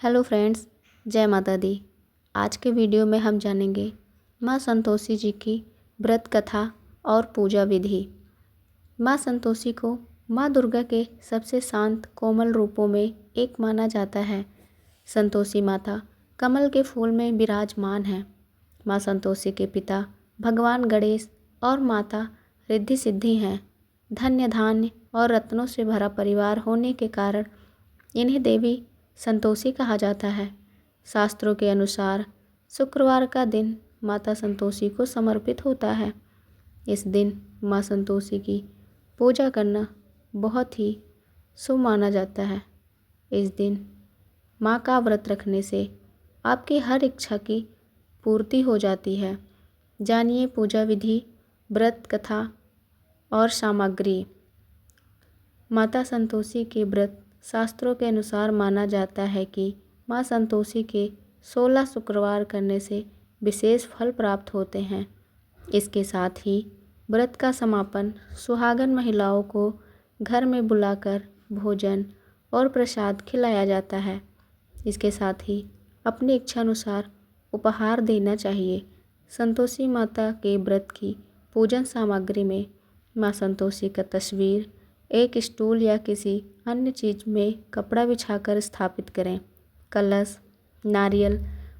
Hello friends, जय माता दी। आज के वीडियो में हम जानेंगे माँ संतोषी जी की व्रत कथा और पूजा विधि। माँ संतोषी को माँ दुर्गा के सबसे शांत कोमल रूपों में एक माना जाता है। संतोषी माता कमल के फूल में विराजमान है। माँ संतोषी के पिता भगवान गणेश और माता रिद्धि सिद्धि हैं। धन्य धान्य और रत्नों से भरा परिवार होने के कारण इन्हें देवी संतोषी कहा जाता है। शास्त्रों के अनुसार शुक्रवार का दिन माता संतोषी को समर्पित होता है। इस दिन माँ संतोषी की पूजा करना बहुत ही शुभ माना जाता है। इस दिन माँ का व्रत रखने से आपकी हर इच्छा की पूर्ति हो जाती है। जानिए पूजा विधि, व्रत कथा और सामग्री। माता संतोषी के व्रत शास्त्रों के अनुसार माना जाता है कि माँ संतोषी के 16 शुक्रवार करने से विशेष फल प्राप्त होते हैं। इसके साथ ही व्रत का समापन सुहागन महिलाओं को घर में बुलाकर भोजन और प्रसाद खिलाया जाता है। इसके साथ ही अपनी इच्छा अनुसार उपहार देना चाहिए। संतोषी माता के व्रत की पूजन सामग्री में माँ संतोषी का तस्वीर एक स्टूल या किसी अन्य चीज़ में कपड़ा बिछाकर स्थापित करें। कलश, नारियल,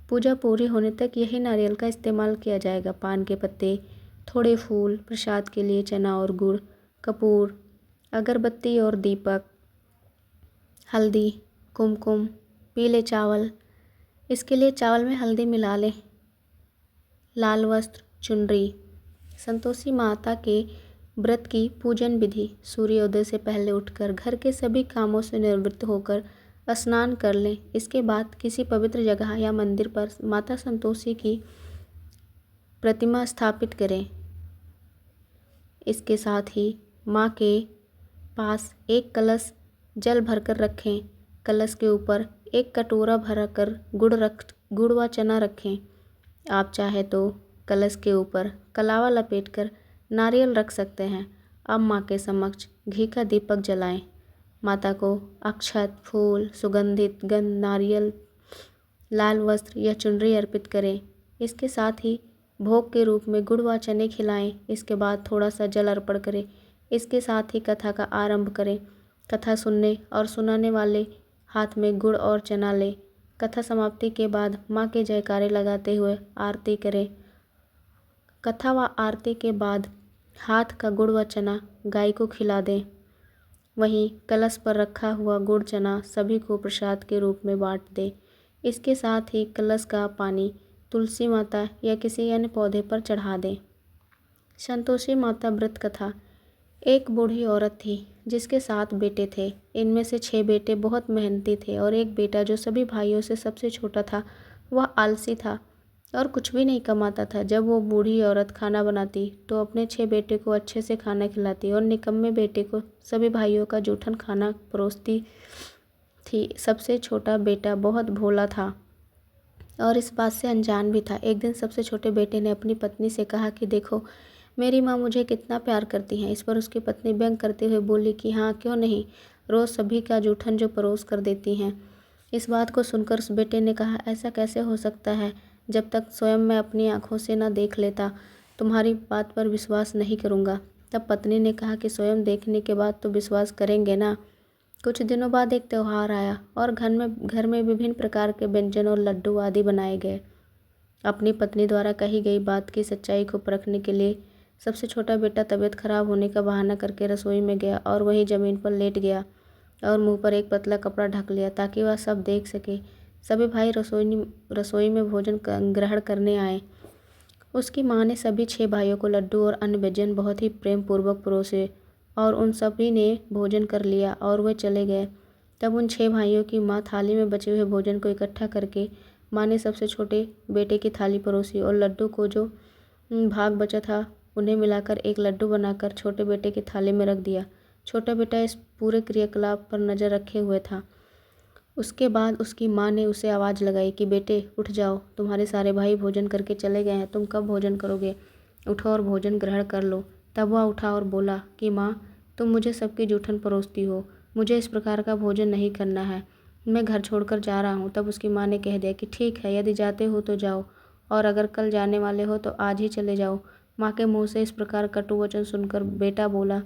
पूजा पूरी होने तक यही नारियल का इस्तेमाल किया जाएगा। पान के पत्ते, थोड़े फूल, प्रसाद के लिए चना और गुड़, कपूर, अगरबत्ती और दीपक, हल्दी, कुमकुम, पीले चावल। इसके लिए चावल में हल्दी मिला लें। लाल वस्त्र, चुनरी। संतोषी माता के व्रत की पूजन विधि। सूर्योदय से पहले उठकर घर के सभी कामों से निवृत्त होकर स्नान कर लें। इसके बाद किसी पवित्र जगह या मंदिर पर माता संतोषी की प्रतिमा स्थापित करें। इसके साथ ही माँ के पास एक कलश जल भरकर रखें। कलश के ऊपर एक कटोरा भरकर गुड़ व चना रखें। आप चाहे तो कलश के ऊपर कलावा लपेटकर नारियल रख सकते हैं। अब माँ के समक्ष घी का दीपक जलाएं। माता को अक्षत, फूल, सुगंधित गंध, नारियल, लाल वस्त्र या चुनरी अर्पित करें। इसके साथ ही भोग के रूप में गुड़ व चने खिलाएं। इसके बाद थोड़ा सा जल अर्पण करें। इसके साथ ही कथा का आरंभ करें। कथा सुनने और सुनाने वाले हाथ में गुड़ और चना लें। कथा समाप्ति के बाद माँ के जयकारे लगाते हुए आरती करें। कथा व आरती के बाद हाथ का गुड़ व चना गाय को खिला दें। वहीं कलश पर रखा हुआ गुड़ चना सभी को प्रसाद के रूप में बांट दें। इसके साथ ही कलश का पानी तुलसी माता या किसी अन्य पौधे पर चढ़ा दें। संतोषी माता व्रत कथा। एक बूढ़ी औरत थी जिसके 7 बेटे थे। इनमें से 6 बेटे बहुत मेहनती थे और एक बेटा जो सभी भाइयों से सबसे छोटा था वह आलसी था और कुछ भी नहीं कमाता था। जब वो बूढ़ी औरत खाना बनाती तो अपने 6 बेटे को अच्छे से खाना खिलाती और निकम्मे बेटे को सभी भाइयों का जूठन खाना परोसती थी। सबसे छोटा बेटा बहुत भोला था और इस बात से अनजान भी था। एक दिन सबसे छोटे बेटे ने अपनी पत्नी से कहा कि देखो, मेरी माँ मुझे कितना प्यार करती हैं। इस पर उसकी पत्नी व्यंग करते हुए बोली कि हाँ, क्यों नहीं, रोज़ सभी का जूठन जो परोस कर देती हैं। इस बात को सुनकर उस बेटे ने कहा, ऐसा कैसे हो सकता है? जब तक स्वयं मैं अपनी आँखों से न देख लेता तुम्हारी बात पर विश्वास नहीं करूँगा। तब पत्नी ने कहा कि स्वयं देखने के बाद तो विश्वास करेंगे ना। कुछ दिनों बाद एक त्यौहार आया और घर में विभिन्न प्रकार के व्यंजन और लड्डू आदि बनाए गए। अपनी पत्नी द्वारा कही गई बात की सच्चाई को परखने के लिए सबसे छोटा बेटा तबीयत खराब होने का बहाना करके रसोई में गया और वहीं ज़मीन पर लेट गया और मुंह पर एक पतला कपड़ा ढक लिया ताकि वह सब देख सके। सभी भाई रसोई में भोजन ग्रहण करने आए। उसकी माँ ने सभी 6 भाइयों को लड्डू और अन्य व्यंजन बहुत ही प्रेम पूर्वक परोसे और उन सभी ने भोजन कर लिया और वे चले गए। तब उन 6 भाइयों की माँ थाली में बचे हुए भोजन को इकट्ठा करके माँ ने सबसे छोटे बेटे की थाली परोसी और लड्डू को जो भाग बचा था उन्हें मिलाकर एक लड्डू बनाकर छोटे बेटे की थाली में रख दिया। छोटा बेटा इस पूरे क्रियाकलाप पर नज़र रखे हुए था। उसके बाद उसकी माँ ने उसे आवाज़ लगाई कि बेटे उठ जाओ, तुम्हारे सारे भाई भोजन करके चले गए हैं, तुम कब भोजन करोगे? उठो और भोजन ग्रहण कर लो। तब वह उठा और बोला कि माँ, तुम मुझे सबकी जूठन परोसती हो, मुझे इस प्रकार का भोजन नहीं करना है। मैं घर छोड़कर जा रहा हूँ। तब उसकी माँ ने कह दिया कि ठीक है, यदि जाते हो तो जाओ, और अगर कल जाने वाले हो तो आज ही चले जाओ। माँ के मुँह से इस प्रकार कटु वचन सुनकर बेटा बोला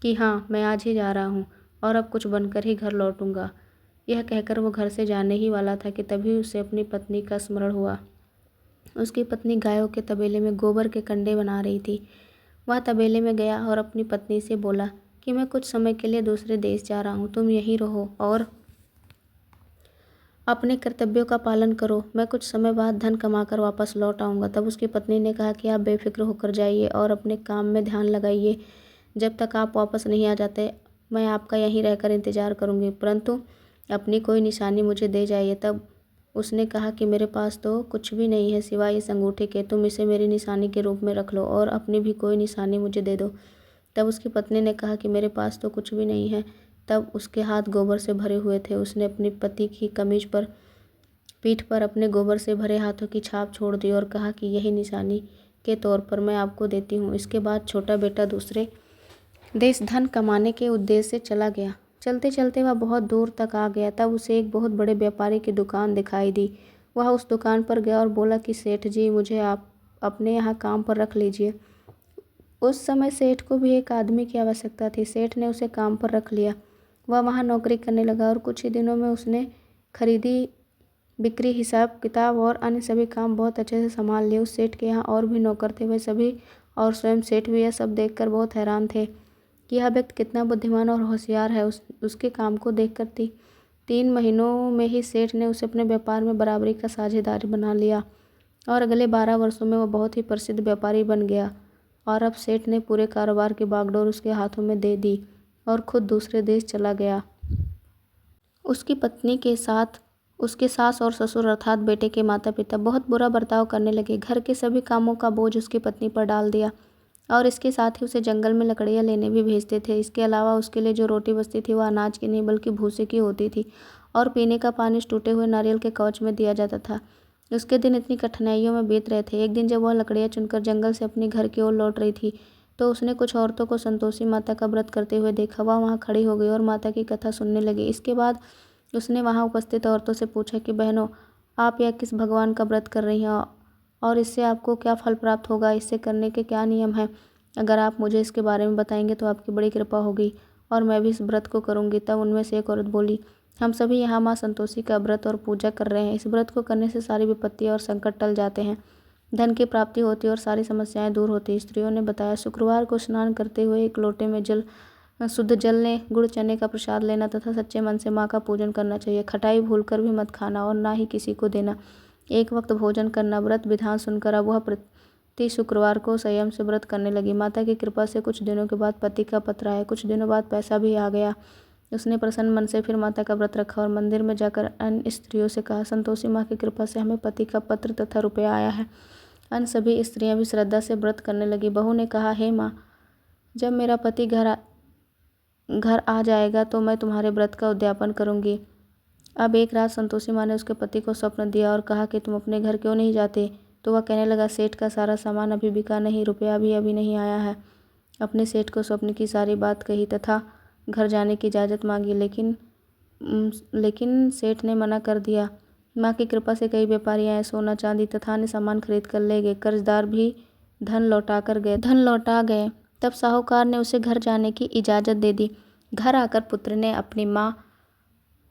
कि हाँ, मैं आज ही जा रहा हूँ और अब कुछ बनकर ही घर लौटूंगा। यह कहकर वो घर से जाने ही वाला था कि तभी उसे अपनी पत्नी का स्मरण हुआ। उसकी पत्नी गायों के तबेले में गोबर के कंडे बना रही थी। वह तबेले में गया और अपनी पत्नी से बोला कि मैं कुछ समय के लिए दूसरे देश जा रहा हूँ, तुम यहीं रहो और अपने कर्तव्यों का पालन करो। मैं कुछ समय बाद धन कमाकर वापस लौट आऊँगा। तब उसकी पत्नी ने कहा कि आप बेफिक्र होकर जाइए और अपने काम में ध्यान लगाइए। जब तक आप वापस नहीं आ जाते मैं आपका यहीं रहकर इंतज़ार करूँगी, परंतु अपनी कोई निशानी मुझे दे जाइए। तब उसने कहा कि मेरे पास तो कुछ भी नहीं है सिवाय इस अंगूठे के, तुम इसे मेरी निशानी के रूप में रख लो और अपनी भी कोई निशानी मुझे दे दो। तब उसकी पत्नी ने कहा कि मेरे पास तो कुछ भी नहीं है। तब उसके हाथ गोबर से भरे हुए थे। उसने अपने पति की कमीज पर पीठ पर अपने गोबर से भरे हाथों की छाप छोड़ दी और कहा कि यही निशानी के तौर पर मैं आपको देती हूँ। इसके बाद छोटा बेटा दूसरे देश धन कमाने के उद्देश्य से चला गया। चलते चलते वह बहुत दूर तक आ गया। तब उसे एक बहुत बड़े व्यापारी की दुकान दिखाई दी। वह उस दुकान पर गया और बोला कि सेठ जी, मुझे आप अपने यहाँ काम पर रख लीजिए। उस समय सेठ को भी एक आदमी की आवश्यकता थी। सेठ ने उसे काम पर रख लिया। वह वहाँ नौकरी करने लगा और कुछ ही दिनों में उसने खरीदी बिक्री, हिसाब किताब और अन्य सभी काम बहुत अच्छे से संभाल लिए। उस सेठ के यहाँ और भी नौकर थे। वे सभी और स्वयं सेठ भी यह सब देखकर बहुत हैरान थे कि यह व्यक्ति कितना बुद्धिमान और होशियार है। उसके काम को देखकर 3 महीनों में ही सेठ ने उसे अपने व्यापार में बराबरी का साझेदार बना लिया और अगले 12 वर्षों में वह बहुत ही प्रसिद्ध व्यापारी बन गया। और अब सेठ ने पूरे कारोबार की बागडोर उसके हाथों में दे दी और खुद दूसरे देश चला गया। उसकी पत्नी के साथ उसके सास और ससुर अर्थात बेटे के माता पिता बहुत बुरा बर्ताव करने लगे। घर के सभी कामों का बोझ उसकी पत्नी पर डाल दिया और इसके साथ ही उसे जंगल में लकड़ियाँ लेने भी भेजते थे। इसके अलावा उसके लिए जो रोटी बचती थी वह अनाज की नहीं बल्कि भूसे की होती थी और पीने का पानी उस टूटे हुए नारियल के कवच में दिया जाता था। उसके दिन इतनी कठिनाइयों में बीत रहे थे। एक दिन जब वह लकड़ियाँ चुनकर जंगल से अपने घर की ओर लौट रही थी तो उसने कुछ औरतों को संतोषी माता का व्रत करते हुए देखा। वह वहाँ खड़ी हो गई और माता की कथा सुनने लगी। इसके बाद उसने वहाँ उपस्थित औरतों से पूछा कि बहनों, आप यह किस भगवान का व्रत कर रही हैं और इससे आपको क्या फल प्राप्त होगा, इससे करने के क्या नियम हैं? अगर आप मुझे इसके बारे में बताएंगे तो आपकी बड़ी कृपा होगी और मैं भी इस व्रत को करूँगी। तब उनमें से एक औरत बोली, हम सभी यहाँ माँ संतोषी का व्रत और पूजा कर रहे हैं। इस व्रत को करने से सारी विपत्तियाँ और संकट टल जाते हैं, धन की प्राप्ति होती है और सारी समस्याएं दूर होती हैं। स्त्रियों ने बताया, शुक्रवार को स्नान करते हुए एक लोटे में शुद्ध जल ने गुड़ चने का प्रसाद लेना तथा सच्चे मन से माँ का पूजन करना चाहिए। खटाई भूलकर भी मत खाना और ना ही किसी को देना। एक वक्त भोजन करना। व्रत विधान सुनकर अब वह प्रति शुक्रवार को संयम से व्रत करने लगी। माता की कृपा से कुछ दिनों के बाद पति का पत्र आया। कुछ दिनों बाद पैसा भी आ गया। उसने प्रसन्न मन से फिर माता का व्रत रखा और मंदिर में जाकर अन्य स्त्रियों से कहा, संतोषी माँ की कृपा से हमें पति का पत्र तथा रुपया आया है। अन्य सभी स्त्रियां भी श्रद्धा से व्रत करने लगी। बहू ने कहा, हे माँ, जब मेरा पति घर आ जाएगा तो मैं तुम्हारे व्रत का उद्यापन करूंगी। अब एक रात संतोषी माँ ने उसके पति को स्वप्न दिया और कहा कि तुम अपने घर क्यों नहीं जाते? तो वह कहने लगा, सेठ का सारा सामान अभी बिका नहीं, रुपया भी अभी नहीं आया है। अपने सेठ को स्वप्न की सारी बात कही तथा घर जाने की इजाज़त मांगी, लेकिन सेठ ने मना कर दिया। माँ की कृपा से कई व्यापारी आए, सोना चांदी तथा अन्य सामान खरीद कर ले गए। कर्जदार भी धन लौटा गए। तब साहूकार ने उसे घर जाने की इजाज़त दे दी। घर आकर पुत्र ने अपनी माँ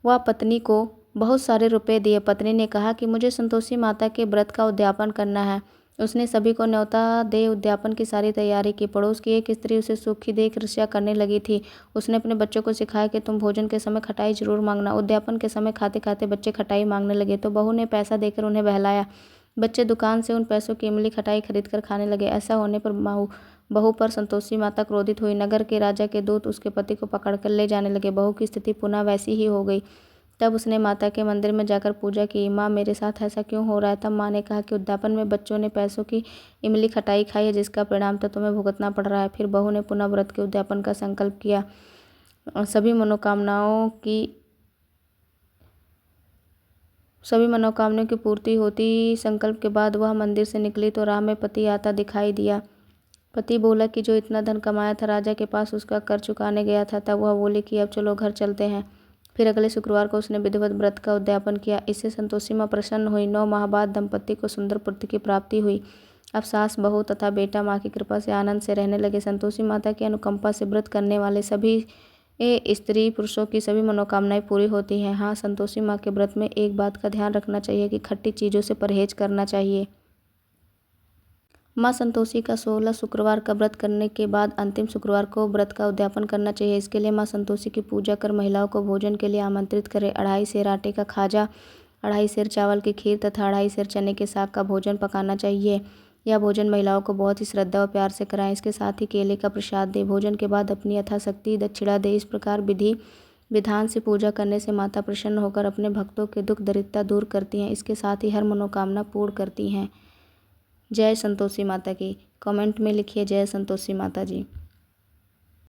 व पत्नी को बहुत सारे रुपए दिए। पत्नी ने कहा कि मुझे संतोषी माता के व्रत का उद्यापन करना है। उसने सभी को न्योता दे उद्यापन की सारी तैयारी की। पड़ोस की एक स्त्री उसे सुखी देख ईर्ष्या करने लगी थी। उसने अपने बच्चों को सिखाया कि तुम भोजन के समय खटाई जरूर मांगना। उद्यापन के समय खाते खाते बच्चे खटाई मांगने लगे तो बहू ने पैसा देकर उन्हें बहलाया। बच्चे दुकान से उन पैसों की इमली खटाई खरीद कर खाने लगे। ऐसा होने पर बहू पर संतोषी माता क्रोधित हुई। नगर के राजा के दूत उसके पति को पकड़कर ले जाने लगे। बहू की स्थिति पुनः वैसी ही हो गई। तब उसने माता के मंदिर में जाकर पूजा की। माँ, मेरे साथ ऐसा क्यों हो रहा है? तब माँ ने कहा कि उद्यापन में बच्चों ने पैसों की इमली खटाई खाई है, जिसका परिणाम तो तुम्हें भुगतना पड़ रहा है। फिर बहू ने पुनः व्रत के उद्यापन का संकल्प किया और सभी मनोकामनाओं की पूर्ति होती। संकल्प के बाद वह मंदिर से निकली तो राह में पति आता दिखाई दिया। पति बोला कि जो इतना धन कमाया था राजा के पास उसका कर चुकाने गया था। तब वह बोली कि अब चलो घर चलते हैं। फिर अगले शुक्रवार को उसने विधिवत व्रत का उद्यापन किया। इससे संतोषी माँ प्रसन्न हुई। 9 माह बाद दंपति को सुंदर पुत्र की प्राप्ति हुई। अब सास, बहू तथा बेटा माँ की कृपा से आनंद से रहने लगे। संतोषी माता की अनुकंपा से व्रत करने वाले सभी स्त्री पुरुषों की सभी मनोकामनाएं पूरी होती हैं। हाँ, संतोषी माँ के व्रत में एक बात का ध्यान रखना चाहिए कि खट्टी चीज़ों से परहेज करना चाहिए। माँ संतोषी का 16 शुक्रवार का व्रत करने के बाद अंतिम शुक्रवार को व्रत का उद्यापन करना चाहिए। इसके लिए माँ संतोषी की पूजा कर महिलाओं को भोजन के लिए आमंत्रित करें। 2.5 सेर आटे का खाजा, 2.5 सेर चावल की खीर तथा 2.5 सेर चने के साग का भोजन पकाना चाहिए। यह भोजन महिलाओं को बहुत ही श्रद्धा और प्यार से कराएं। इसके साथ ही केले का प्रसाद दें। भोजन के बाद अपनी यथाशक्ति दक्षिणा दें। इस प्रकार विधि विधान से पूजा करने से माता प्रसन्न होकर अपने भक्तों के दुख दरिद्रता दूर करती हैं। इसके साथ ही हर मनोकामना पूर्ण करती हैं। जय संतोषी माता की। कमेंट में लिखिए जय संतोषी माता जी।